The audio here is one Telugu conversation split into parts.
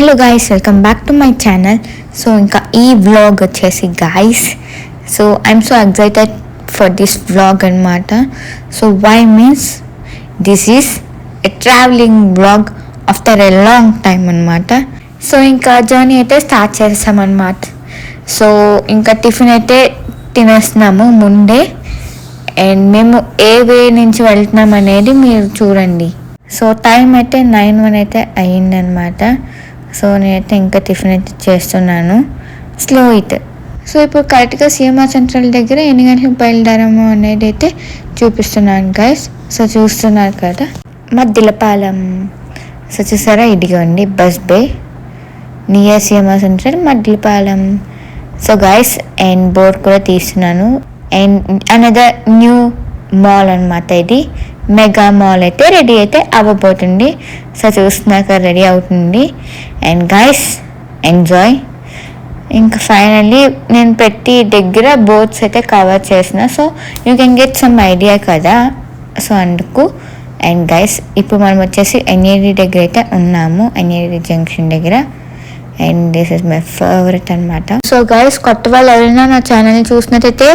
Hello guys, welcome back to my channel. So ఇంకా ఈ వ్లాగ్ వచ్చేసి guys, so I'm so excited for this vlog అనమాట. So why means this is a travelling vlog after a long time అనమాట. సో ఇంకా జర్నీ అయితే స్టార్ట్ చేసామన్నమాట. సో ఇంకా టిఫిన్ అయితే తినేస్తున్నాము ముందే, అండ్ మేము ఏ వే నుంచి వెళ్తున్నాం అనేది మీరు చూడండి. సో టైం అయితే 9:01 అయితే అయ్యిందనమాట. సో నేనైతే ఇంకా టిఫిన్ అయితే చేస్తున్నాను, స్లో అయితే. సో ఇప్పుడు కరెక్ట్గా సిఎంఆర్ సెంట్రల్ దగ్గర ఎన్ని గంటలకు బయలుదేరాము అనేది అయితే చూపిస్తున్నాను గైస్. సో చూస్తున్నారు కదా మద్దిలపాలెం. సో చూసారా, ఇదిగోండి bus bay near CMR central Maddilapalem. So guys, and board కూడా తీస్తున్నాను. అండ్ అనదర్ న్యూ మాల్ అనమాట, ఇది మెగా మాల్ అయితే రెడీ అయితే అవ్వబోతుంది. సో చూస్తున్నాక రెడీ అవుతుంది. And guys enjoy. ఇంకా ఫైనల్లీ నేను ప్రతి దగ్గర బోర్డ్స్ అయితే కవర్ చేసిన, so you can get some idea కదా. సో అందుకు. అండ్ గైస్ ఇప్పుడు మనం వచ్చేసి ఎన్ఏడి దగ్గర అయితే ఉన్నాము, ఎన్ఏడి జంక్షన్ దగ్గర. And this is my favourite అనమాట. సో గైస్, కొత్త వాళ్ళు ఎవరైనా నా ఛానల్ని చూసినట్టయితే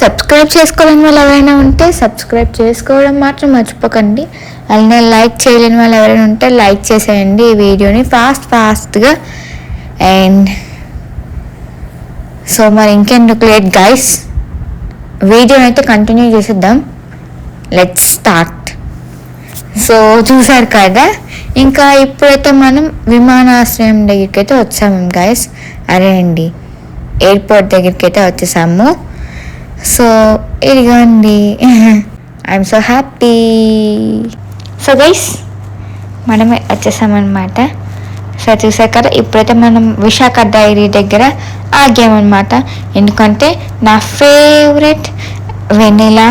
సబ్స్క్రైబ్ చేసుకోలేని వాళ్ళు ఎవరైనా ఉంటే సబ్స్క్రైబ్ చేసుకోవడం మాత్రం మర్చిపోకండి. అలానే లైక్ చేయలేని వాళ్ళు ఎవరైనా ఉంటే లైక్ చేసేయండి ఈ వీడియోని ఫాస్ట్గా. అండ్ సో మరి ఇంకెందుకు లేట్ గైస్, వీడియోని అయితే కంటిన్యూ చేసేద్దాం. Let's start. సో చూసారు కదా, ఇంకా ఇప్పుడైతే మనం విమానాశ్రయం దగ్గరికి అయితే వచ్చాము గైస్. అరే అండి, ఎయిర్పోర్ట్ దగ్గరికి అయితే వచ్చేసాము. సో ఇదిగోండి, I'm so happy. So guys మనమే వచ్చేసామన్నమాట. సో చూసారు కదా, ఇప్పుడైతే మనం విశాఖ డైరీ దగ్గర ఆగామన్నమాట. ఎందుకంటే నా ఫేవరెట్ వెనిలా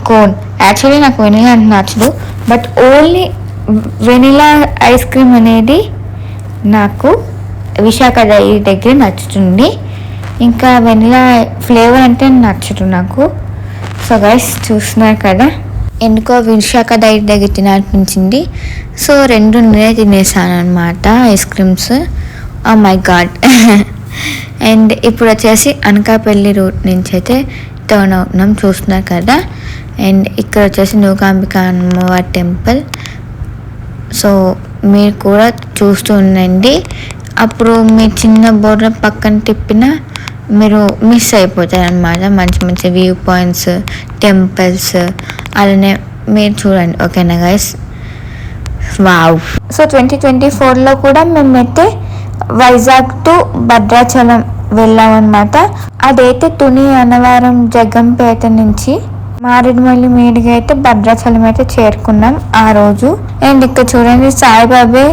కోన్. యాక్చువల్లీ నాకు వెనిలా అంటే నచ్చదు, but only vanilla ice cream అనేది నాకు విశాఖ డైరీ దగ్గర నచ్చుతుంది. ఇంకా వెనిలా ఫ్లేవర్ అంటే నచ్చదు నాకు. సో గైస్ చూస్తున్నారు కదా, ఎందుకో విశాఖ డైరీ దగ్గర తినాలనిపించింది. సో రెండు నేనే తినేసాను అనమాట ice creams. Oh my god. And ఇప్పుడు వచ్చేసి అనకాపల్లి రూట్ నుంచి అయితే టర్న్ అవుతున్నాం, చూస్తున్నారు కదా. అండ్ ఇక్కడ వచ్చేసి నూకాంబిక అమ్మవారి టెంపుల్. సో మీరు కూడా చూస్తూ ఉండండి. అప్పుడు మీ చిన్న బోర్డు పక్కన తిప్పిన మీరు మిస్ అయిపోతారు అనమాట. మంచి మంచి వ్యూ పాయింట్స్, టెంపుల్స్ అలానే మీరు చూడండి. ఓకేనా గైస్? వావ్. సో 2024లో కూడా మేమైతే వైజాగ్ టు భద్రాచలం వెళ్ళామన్నమాట. అదైతే తుని, అన్నవరం, జగ్గంపేట నుంచి మారేడుమల్లి మీదుగా అయితే భద్రాచలం అయితే చేరుకున్నాం ఆ రోజు. అండ్ ఇక్కడ చూడండి, సాయిబాబే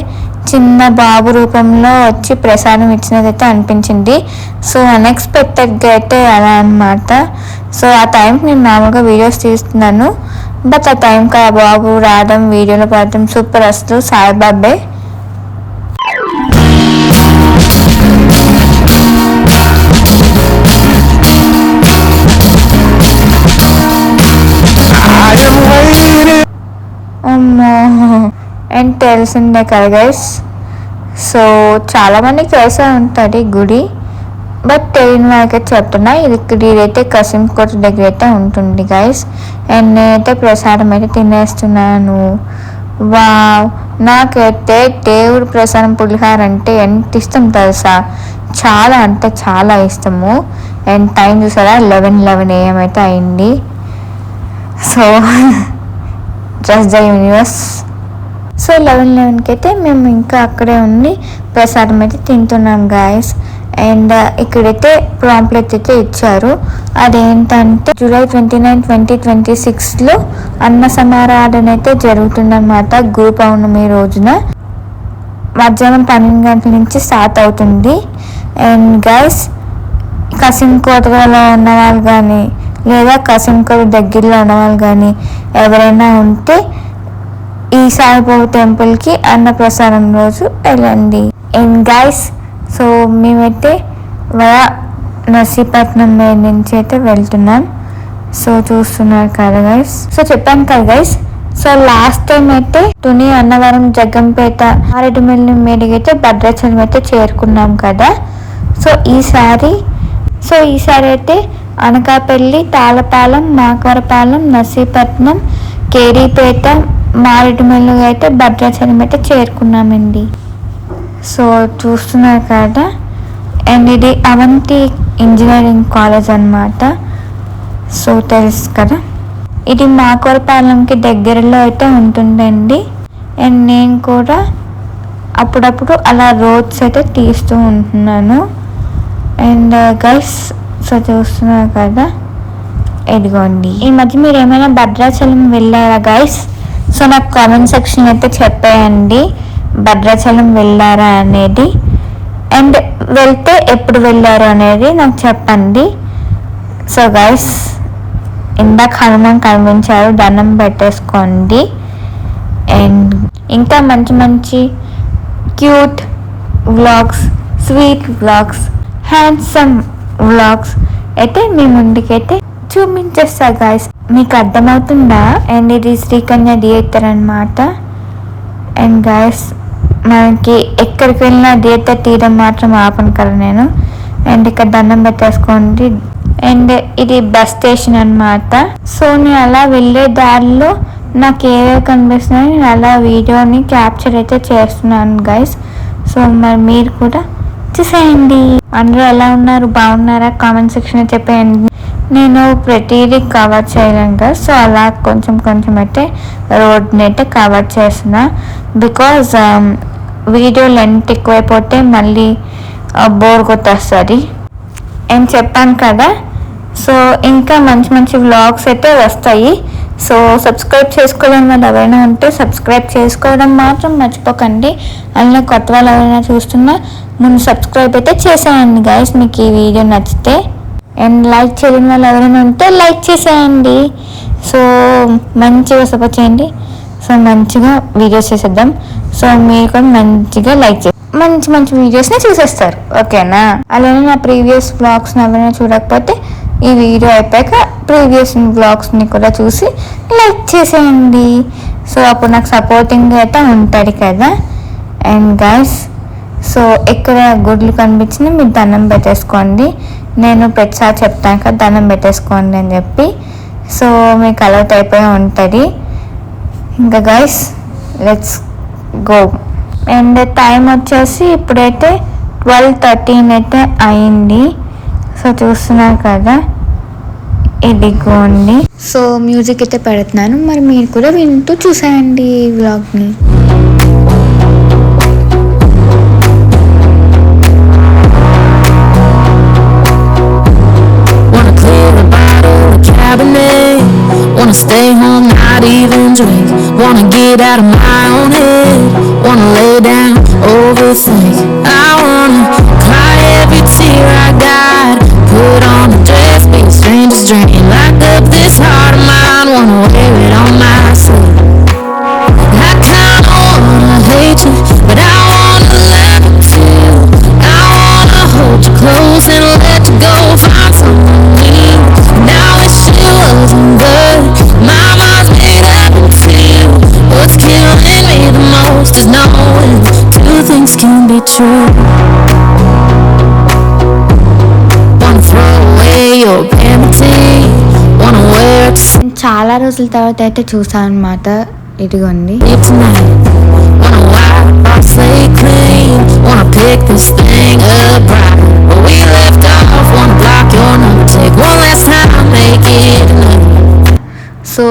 చిన్న బాబు రూపంలో వచ్చి ప్రసాదం ఇచ్చినదైతే అనిపించింది. సో అన్ఎక్స్పెక్టెడ్గా అయితే అలా అనమాట. సో ఆ టైంకి నేను నార్మల్గా వీడియోస్ తీస్తున్నాను, బట్ ఆ టైంకి ఆ బాబు రావడం, వీడియోలో పడడం సూపర్. అసలు సాయిబాబే. అండ్ తెలిసిందే కదా గైస్, సో చాలామందికి తెలిసే ఉంటుంది గుడి, బట్ తెలియని వాళ్ళకైతే చెప్తున్నా. ఇదైతే కసింకోట దగ్గర అయితే ఉంటుంది గైస్. అండ్ నేనైతే ప్రసాదం అయితే తినేస్తున్నాను. వావ్, నాకైతే దేవుడి ప్రసాదం పులిహార అంటే ఎంత ఇష్టం తెలుసా, చాలా అంటే చాలా ఇష్టము. అండ్ టైం చూసారా, 11 AM అయితే అయింది. So just the universe. So 11 అయితే మేము ఇంకా అక్కడే ఉండి ప్రసాదం అయితే తింటున్నాం గాయస్. అండ్ ఇక్కడైతే ప్రాంప్లెట్ అయితే ఇచ్చారు. అదేంటంటే జూలై 29, 2026లో అన్న సమారాధన అయితే జరుగుతుందన్నమాట. గురు పౌర్ణమి రోజున మధ్యాహ్నం 12 గంటల నుంచి స్టార్ట్ అవుతుంది. అండ్ గైస్, కసింకోటలో ఉన్న వాళ్ళు కానీ లేదా కసింకోట దగ్గరలో ఉన్న వాళ్ళు కానీ ఎవరైనా ఉంటే ఈ సాయిబాబా టెంపుల్కి అన్నప్రసాదం రోజు వెళ్ళండి. అండ్ గైస్, సో మేమైతే నర్సీపట్నం నుంచి అయితే వెళ్తున్నాం. సో చూస్తున్నారు కదా గైస్. సో చెప్పాను కదా గైస్, సో లాస్ట్ టైం అయితే తుని, అన్నవరం, జగ్గంపేట, మారేడుమిల్లి మీదుగా అయితే భద్రాచలం అయితే చేరుకున్నాం కదా. సో ఈసారి అయితే అనకాపల్లి, తాళపాలెం, మాకవరపాలెం, నర్సీపట్నం, కేరీపేట, మారేడుమిల్లి అయితే భద్రాచలం అయితే చేరుకున్నామండి. సో చూస్తున్నారు కదా, అండ్ ఇది అవంతి ఇంజనీరింగ్ కాలేజ్ అన్నమాట. సో తెలుసు కదా, ఇది మాకవరపాలెంకి దగ్గరలో అయితే ఉంటుందండి. అండ్ నేను కూడా అప్పుడప్పుడు అలా రోడ్స్ అయితే తీస్తూ ఉంటున్నాను. అండ్ గైస్, సో చూస్తున్నారు కదా, ఇదిగోండి. ఈ మధ్య మీరు ఏమైనా భద్రాచలం వెళ్ళారా గైస్? సో నాకు కామెంట్ సెక్షన్ అయితే చెప్పేయండి, భద్రాచలం వెళ్ళారా అనేది. అండ్ వెళ్తే ఎప్పుడు వెళ్ళారు అనేది నాకు చెప్పండి. సో గైస్, ఇందాక హనుమాన్ కనిపించారు, దండం పెట్టేసుకోండి. అండ్ ఇంకా మంచి మంచి cute vlogs, sweet vlogs, handsome vlogs అయితే మీ ముందుకైతే చూపించేస్తా గాయస్. మీకు అర్థమవుతుందా? అండ్ ఇది శ్రీకన్య థియేటర్ అనమాట. అండ్ గాయస్, మనకి ఎక్కడికి వెళ్ళినా థియేటర్ తీయడం మాత్రం ఆపను కదా నేను. అండ్ ఇక్కడ దండం పెట్టేసుకోండి. అండ్ ఇది బస్ స్టేషన్ అనమాట. సో నేను అలా వెళ్ళే దారిలో నాకు ఏవేవి కనిపిస్తున్నాయో నేను అలా వీడియోని క్యాప్చర్ అయితే చేస్తున్నాను గైస్. సో మరి మీరు కూడా చూసేయండి. అందరూ ఎలా ఉన్నారు, బాగున్నారా? కామెంట్ సెక్షన్ చెప్పేయండి. నేను ప్రతిదీ కవర్ చేయలేను కదా, సో అలా కొంచెం కొంచెం అయితే రోడ్ని అయితే కవర్ చేస్తున్నా. బికాజ్ వీడియో లెంత్ ఎక్కువైపోతే మళ్ళీ బోర్ కొట్టేస్తుంది అని చెప్పాను కదా. సో ఇంకా మంచి మంచి వ్లాగ్స్ అయితే వస్తాయి. సో సబ్స్క్రైబ్ చేసుకోవడం వల్ల ఎవరైనా ఉంటే సబ్స్క్రైబ్ చేసుకోవడం మాత్రం మర్చిపోకండి. అందులో కొత్త వాళ్ళు ఎవరైనా చూస్తున్నా ముందు సబ్స్క్రైబ్ అయితే చేసేయండి గైస్, మీకు ఈ వీడియో నచ్చితే. అండ్ లైక్ చేయడం వల్ల ఎవరైనా ఉంటే లైక్ చేసేయండి. సో మంచిగా సపోర్ట్ చేయండి. సో మంచిగా వీడియోస్ చేసేద్దాం. సో మీరు కూడా మంచిగా లైక్ చేయండి, మంచి మంచి వీడియోస్ని చూసేస్తారు, ఓకేనా? అలానే నా ప్రీవియస్ వ్లాగ్స్ని ఎవరైనా చూడకపోతే ఈ వీడియో అయిపోయాక ప్రీవియస్ వ్లాగ్స్ని కూడా చూసి లైక్ చేసేయండి. సో అప్పుడు నాకు సపోర్టింగ్ అయితే ఉంటుంది కదా. అండ్ గైస్, సో ఎక్కడ గుడ్లు కనిపించినా మీరు దండం పెట్టేసుకోండి. నేను ప్రతిసారి చెప్తాను కదా దండం పెట్టేసుకోండి అని చెప్పి. సో మీకు అలర్ట్ అయిపోయి ఉంటుంది. ఇంకా guys, let's go. And time వచ్చేసి ఇప్పుడైతే 12:13 అయితే అయింది. సో చూస్తున్నారు కదా, ఇదిగోండి. సో మ్యూజిక్ అయితే పెడుతున్నాను, మరి మీరు కూడా వింటూ చూసేయండి ఈ వ్లాగ్ని. Wanna stay home, not even drink. Wanna get out of my own head. Wanna lay down, overthink. I wanna cry every tear I got. Put on the dress, be a stranger's dream. Lock up this heart of mine, wanna wear it on my sleeve. I kinda wanna hate you, but I wanna love you too. I wanna hold you close and let you go. Find someone new. Now wish it wasn't good. My mind's made up in two. What's killing me the most is knowing two things can be true. Wanna throw away your vanity. Wanna wear it చాలా రోజుల తర్వాత అయితే చూసాను అనమాట. ఇదిగోండి. tonight. Wanna wipe our slate clean. Wanna pick this thing up right where we left off. Wanna block your number. Take one last time, make it enough. So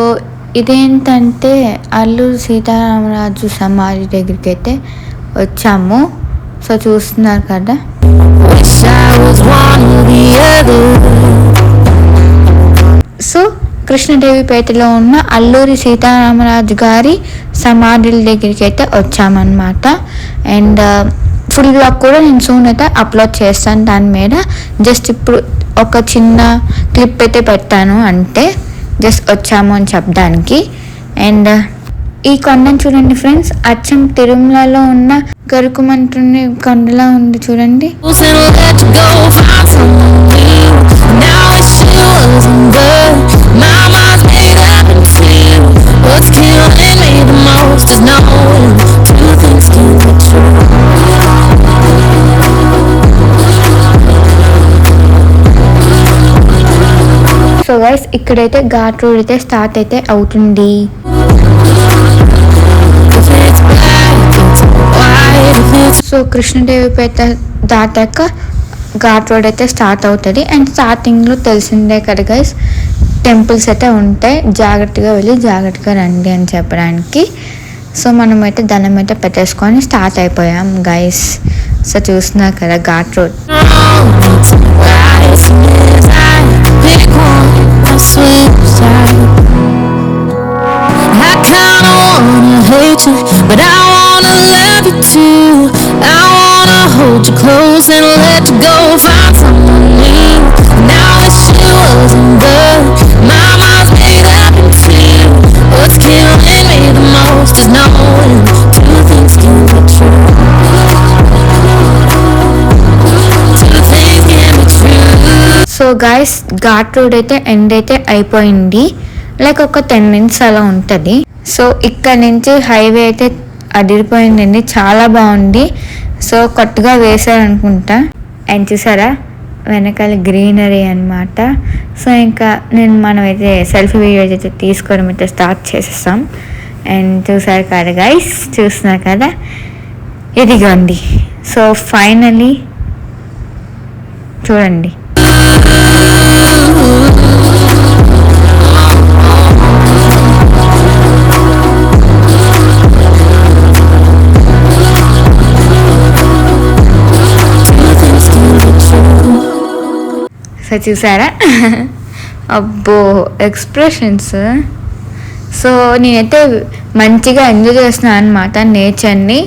ఇదేంటంటే అల్లూరి సీతారామరాజు సమాధి దగ్గరికి అయితే వచ్చాము. సో చూస్తున్నారు కదా. Wish I was one or the other. So కృష్ణదేవిపేటలో ఉన్న అల్లూరి సీతారామరాజు గారి సమాధుల దగ్గరికి అయితే వచ్చామన్నమాట. అండ్ ఫుల్ బ్లాగ్ కూడా నేను సూన్ అయితే అప్లోడ్ చేస్తాను దాని మీద. జస్ట్ ఇప్పుడు ఒక చిన్న క్లిప్ అయితే పెట్టాను, అంటే జస్ట్ వచ్చాము అని చెప్పడానికి. అండ్ ఈ కొండను చూడండి ఫ్రెండ్స్, అచ్చం తిరుమలలో ఉన్న గరుకుమంటుని కొండలా ఉంది చూడండి. Now wish it wasn't good. My mind's made up in two. What's killing so guys ఇక్కడైతే ఘాట్ రోడ్ అయితే స్టార్ట్ అయితే అవుతుంది. సో కృష్ణదేవిపేట దాటాక ఘాట్ రోడ్ అయితే స్టార్ట్ అవుతుంది. అండ్ స్టార్టింగ్లో తెలిసిందే కదా గైస్, టెంపుల్స్ అయితే ఉంటాయి, జాగ్రత్తగా వెళ్ళి జాగ్రత్తగా రండి అని చెప్పడానికి. సో మనమైతే దండం అయితే పెట్టేసుకొని స్టార్ట్ అయిపోయాం గైస్. సో చూస్తున్నారు కదా ghat road. But I wanna love you too. I wanna hold you close and let you go. Find someone new. Now wish it wasn't good. My mind's made up in two. What's killing me the most is knowing two things can be true. Two things can be true. So guys ghat road అయితే ఎండ్ అయితే అయిపోయింది. లైక్ ఒక 10 minutes అలా ఉంటుంది. సో ఇక్కడ నుంచి హైవే అయితే అదిరిపోయిందండి, చాలా బాగుంది. సో కొత్తగా వేశారనుకుంటా. అండ్ చూసారా వెనకాల గ్రీనరీ అనమాట. సో ఇంకా మనమైతే సెల్ఫీ వీడియో అయితే తీసుకోవడం అయితే స్టార్ట్ చేసేస్తాం. అండ్ చూసారు కదా గైస్, చూస్తున్నారు కదా, ఇదిగోండి. సో ఫైనలీ చూడండి. సో చూసారా అబ్బో ఎక్స్ప్రెషన్స్. సో నేనైతే మంచిగా ఎంజాయ్ చేస్తున్నాను అనమాట నేచర్ని.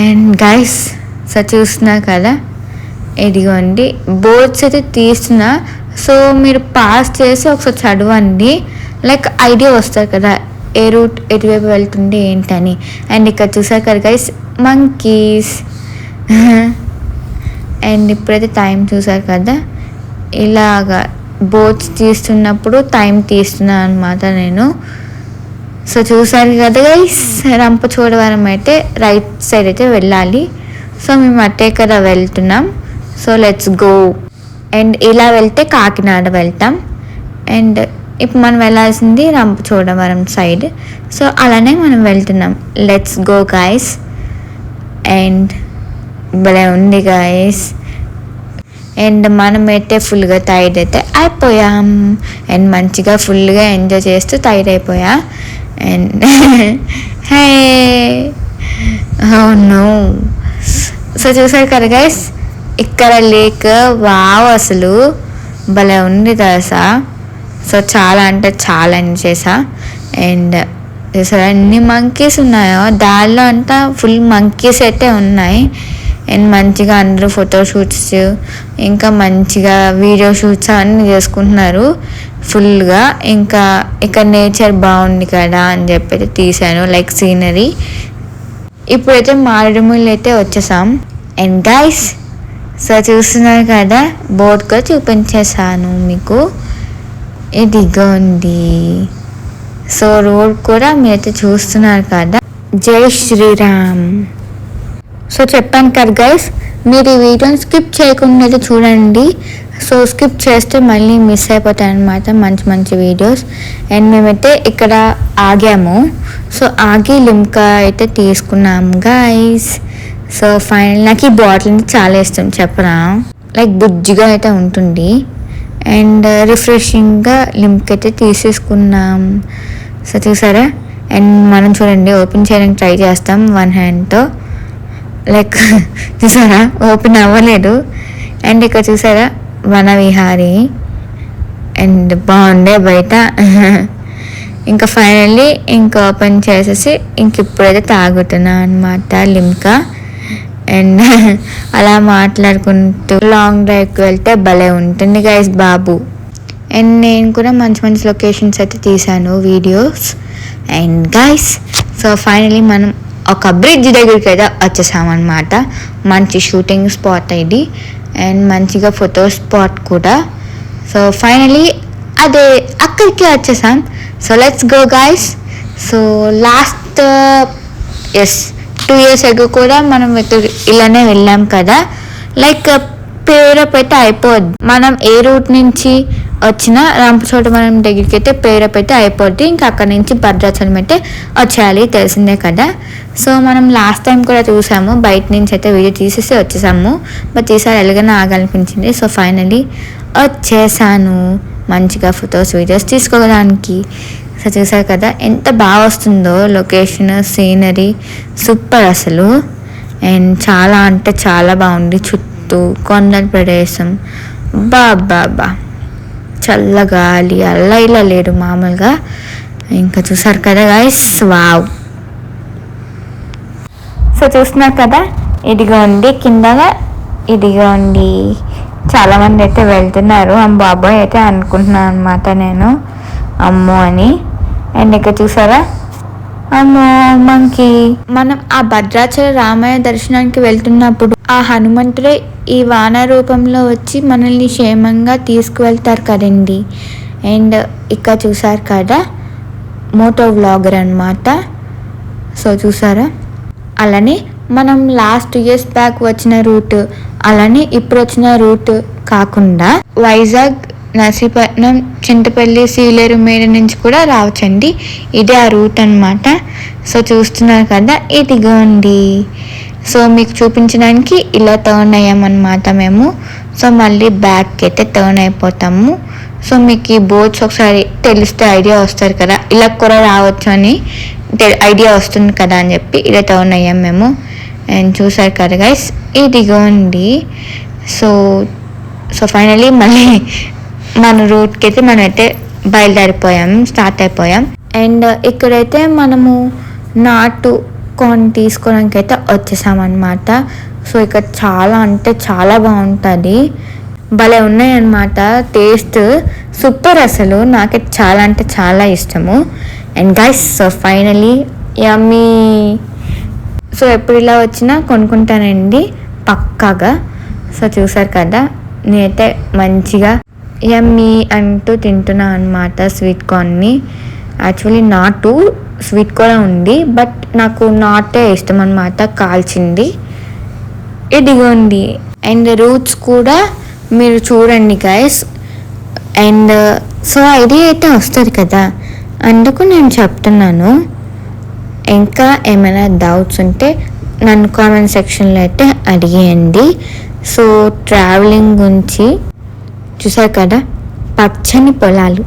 అండ్ గైస్ సో చూస్తున్నా కదా, ఇదిగోండి బోర్డ్స్ అయితే తీస్తున్నా. సో మీరు పాస్ చేసి ఒకసారి చదవండి, లైక్ ఐడియా వస్తుంది కదా ఏ రూట్ ఎటువైపు వెళ్తుంది ఏంటని. అండ్ ఇక్కడ చూసారు కదా గైస్ మంకీస్. అండ్ ఇప్పుడైతే టైం చూసారు కదా, ఇలాగా బోట్స్ తీస్తున్నప్పుడు టైం తీస్తున్నాను అనమాట నేను. సో చూసారు కదా గైస్, రంపచోడవరం అయితే రైట్ సైడ్ అయితే వెళ్ళాలి. సో మేము అట్టే కదా వెళ్తున్నాం. So let's go. అండ్ ఇలా వెళ్తే కాకినాడ వెళ్తాం. అండ్ ఇప్పుడు మనం వెళ్ళాల్సింది రంపచోడవరం సైడ్. సో అలానే మనం వెళ్తున్నాం. Let's go guys. అండ్ భలే ఉంది గైస్. అండ్ మనమైతే ఫుల్గా టైర్డ్ అయితే అయిపోయాం. అండ్ మంచిగా ఫుల్గా ఎంజాయ్ చేస్తూ టైర్డ్ అయిపోయా. And hey no. సో చూసారు కదా గైస్, ఇక్కడ లేక్ వావ్ అసలు భలే ఉంది తెలుసా. సో చాలా అంటే చాలా ఎంజాయ్ చేసా. అండ్ చూసారా ఎన్ని మంకీస్ ఉన్నాయో, దారిలో అంతా ఫుల్ మంకీస్ అయితే ఉన్నాయి. అండ్ మంచిగా అందరూ ఫోటోషూట్స్ ఇంకా మంచిగా వీడియో షూట్స్ అన్నీ చేసుకుంటున్నారు ఫుల్గా. ఇంకా ఇక్కడ నేచర్ బాగుంది కదా అని చెప్పి తీసాను, లైక్ సీనరీ. ఇప్పుడైతే మారేడుమిల్లి అయితే వచ్చేసాం. అండ్ గైస్ సో చూస్తున్నారు కదా, బోర్డ్ కూడా చూపించేసాను మీకు, ఇదిగోండి. సో రోడ్ కూడా మీరైతే చూస్తున్నారు కదా. జై శ్రీరామ్. సో చెప్పాను కదా గైస్, మీరు ఈ వీడియోని స్కిప్ చేయకుండా అయితే చూడండి. సో స్కిప్ చేస్తే మళ్ళీ మిస్ అయిపోతాయి అన్నమాట మంచి మంచి వీడియోస్. అండ్ మేమైతే ఇక్కడ ఆగాము. సో ఆగి లిమ్కా అయితే తీసుకున్నాము గైస్. సో ఫైనల్ నాకు ఈ బాటిల్ చాలా ఇష్టం చెప్పరా, లైక్ బుజ్జిగా అయితే ఉంటుంది. అండ్ రిఫ్రెషింగ్గా లిమ్కా అయితే తీసేసుకున్నాం. సో చూసారా. అండ్ మనం చూడండి ఓపెన్ చేయడానికి ట్రై చేస్తాం వన్ హ్యాండ్తో, లైక్ చూసారా ఓపెన్ అవ్వలేదు. అండ్ ఇక్కడ చూసారా వనవిహారి. అండ్ బాగుండే బయట. ఇంకా ఫైనల్లీ ఇంకా ఓపెన్ చేసేసి ఇప్పుడైతే తాగుతున్నా అనమాట లిమ్కా. అండ్ అలా మాట్లాడుకుంటూ లాంగ్ డ్రైవ్కి వెళ్తే భలే ఉంటుంది గైస్ బాబు. అండ్ నేను కూడా మంచి మంచి లొకేషన్స్ అయితే తీసాను videos. And guys so finally మనం ఒక బ్రిడ్జ్ దగ్గరికి అయితే వచ్చేసామన్నమాట. మంచి షూటింగ్ స్పాట్ ఇది అండ్ మంచిగా ఫోటో స్పాట్ కూడా. సో ఫైనలీ అదే అక్కడికి వచ్చేసాం. So let's go guys. So last 2 years ago కూడా మనం ఇలానే వెళ్ళాం కదా, లైక్ పేరప్ అయితే అయిపోద్ది. మనం ఏ రూట్ నుంచి వచ్చినా రంపచోడవరం దగ్గరికి అయితే పేరప్ అయితే అయిపోద్ది. ఇంకా అక్కడ నుంచి భద్రాచలం అయితే వచ్చేయాలి, తెలిసిందే కదా. సో మనం లాస్ట్ టైం కూడా చూసాము, బయట నుంచి అయితే వీడియో తీసేసి వచ్చేసాము. బట్ ఈసారి ఎలాగైనా ఆగాలనిపించింది. సో ఫైనలీ వచ్చేసాను మంచిగా ఫొటోస్ వీడియోస్ తీసుకోవడానికి. సో చూసారు కదా ఎంత బాగా వస్తుందో లొకేషన్, సీనరీ సూపర్ అసలు. అండ్ చాలా అంటే చాలా బాగుంది. చుట్టూ కొండల ప్రదేశం, బాబా చల్లగాలి, అలా ఇలా లేదు మామూలుగా. ఇంకా చూసారు కదా గైస్, వావ్. సో చూస్తున్నారు కదా, ఇదిగోండి కిందగా, ఇదిగోండి చాలామంది అయితే వెళ్తున్నారు. బాబాయ్ అయితే అనుకుంటున్నాను అనమాట నేను, అమ్మో అని. అండ్ ఇక్కడ చూసారా, అమ్మో మనకి మనం ఆ భద్రాచల రామయ్య దర్శనానికి వెళ్తున్నప్పుడు ఆ హనుమంతుడే ఈ వాన రూపంలో వచ్చి మనల్ని క్షేమంగా తీసుకువెళ్తారు కదండి. అండ్ ఇక్కడ చూసారు కదా మోటో వ్లాగర్ అనమాట. సో చూసారా, అలానే మనం లాస్ట్ 2 years బ్యాక్ వచ్చిన రూట్, అలానే ఇప్పుడు వచ్చిన రూట్ కాకుండా వైజాగ్, నర్సీపట్నం, చింతపల్లి, సీలేరు మీద నుంచి కూడా రావచ్చండి. ఇదే ఆ రూట్ అనమాట. సో చూస్తున్నారు కదా, ఇదిగోండి. సో మీకు చూపించడానికి ఇలా టర్న్ అయ్యామన్నమాట మేము. సో మళ్ళీ బ్యాక్ అయితే టర్న్ అయిపోతాము. సో మీకు ఈ బోర్డ్స్ ఒకసారి తెలిస్తే ఐడియా వస్తారు కదా, ఇలా కూడా రావచ్చు అని ఐడియా వస్తుంది కదా అని చెప్పి ఇలా టర్న్ అయ్యాం మేము. అండ్ చూసారు కదా గైస్, ఇదిగోండి. సో ఫైనలీ మళ్ళీ మన రూట్కి అయితే మనం అయితే బయలుదేరిపోయాం, స్టార్ట్ అయిపోయాం. అండ్ ఇక్కడైతే మనము నాటు కార్న్ తీసుకోవడానికి అయితే వచ్చేసామన్నమాట. సో ఇక్కడ చాలా అంటే చాలా బాగుంటుంది, భలే ఉన్నాయన్నమాట. టేస్ట్ సూపర్ అసలు, నాకైతే చాలా అంటే చాలా ఇష్టము. And guys, so finally yummy. So ఎప్పుడు ఇలా వచ్చినా కొనుక్కుంటానండి పక్కాగా. సో చూసారు కదా, నేనైతే మంచిగా యమ్మీ అంటూ తింటున్నా అనమాట స్వీట్ కార్న్ని. యాక్చువల్లీ నాటు స్వీట్ కూడా ఉంది, బట్ నాకు నాటే ఇష్టం అనమాట, కాల్చింది. ఇదిగోండి. అండ్ రూట్స్ కూడా మీరు చూడండి గైస్. అండ్ సో ఐడియా అయితే వస్తుంది కదా, అందుకు నేను చెప్తున్నాను. ఇంకా ఏమైనా డౌట్స్ ఉంటే నన్ను కామెంట్ సెక్షన్లో అయితే అడిగేయండి. సో ట్రావెలింగ్ గురించి చూసారు కదా, పచ్చని పొలాలు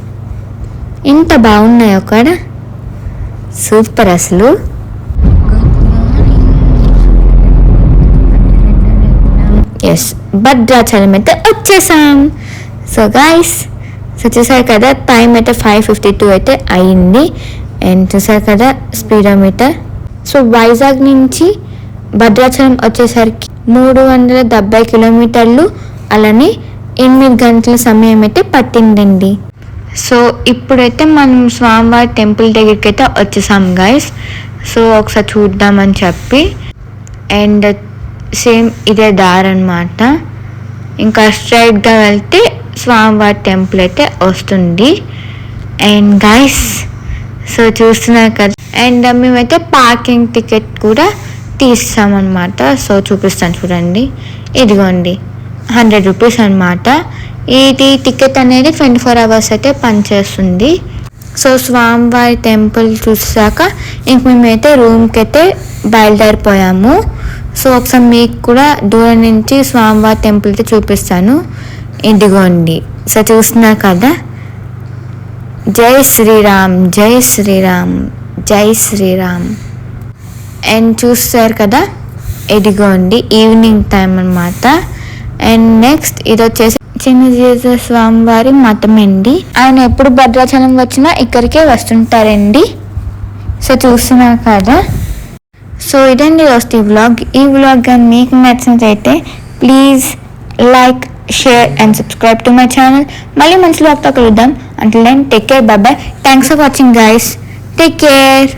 ఎంత బాగున్నాయో కూడా, సూపర్ అసలు. ఎస్, భద్రాచలం అయితే వచ్చేసాం. సో గైస్, సో చూసారు కదా టైం అయితే 5:52 అయితే అయింది. అండ్ చూసారు కదా స్పీడోమీటర్. సో వైజాగ్ నుంచి భద్రాచలం వచ్చేసరికి 370 కిలోమీటర్లు, అలానే 8 గంటల సమయం అయితే పట్టిందండి. సో ఇప్పుడైతే మనం స్వామివారి టెంపుల్ దగ్గరికి అయితే వచ్చేసాం గైస్. సో ఒకసారి చూద్దామని చెప్పి. అండ్ సేమ్ ఇదే దారి అనమాట, ఇంకా స్ట్రైట్గా వెళ్తే స్వామివారి టెంపుల్ అయితే వస్తుంది. అండ్ గైస్, సో చూస్తున్నారు కదా. అండ్ మేమైతే పార్కింగ్ టికెట్ కూడా తీస్తామన్నమాట. సో చూపిస్తాను చూడండి, ఇదిగోండి 100 రూపీస్ అనమాట. ఇది టికెట్ అనేది 24 hours అయితే పనిచేస్తుంది. సో స్వామివారి టెంపుల్ చూసాక ఇంక మేమైతే రూమ్కి అయితే బయలుదేరిపోయాము. సో ఒకసారి మీకు కూడా దూరం నుంచి స్వామివారి టెంపుల్ అయితే చూపిస్తాను, ఇదిగోండి. సో చూస్తున్నారు కదా, జై శ్రీరామ్, జై శ్రీరామ్, జై శ్రీరామ్. అండ్ చూస్తారు కదా, ఇదిగోండి ఈవినింగ్ టైం అనమాట. అండ్ నెక్స్ట్ ఇది వచ్చేసి చిన్న జీసస్ స్వామివారి మఠం అండి. ఆయన ఎప్పుడు భద్రాచలం వచ్చినా ఇక్కడికే వస్తుంటారండి. సో చూస్తున్నారు కదా. సో ఇదండి వస్తే ఈ వ్లాగ్ కానీ మీకు నచ్చినట్లయితే please like, share and subscribe to my channel. మళ్ళీ మంచి వ్లాగ్తో కలుద్దాం. Until then, take care, bye bye. Thanks for watching guys. Take care.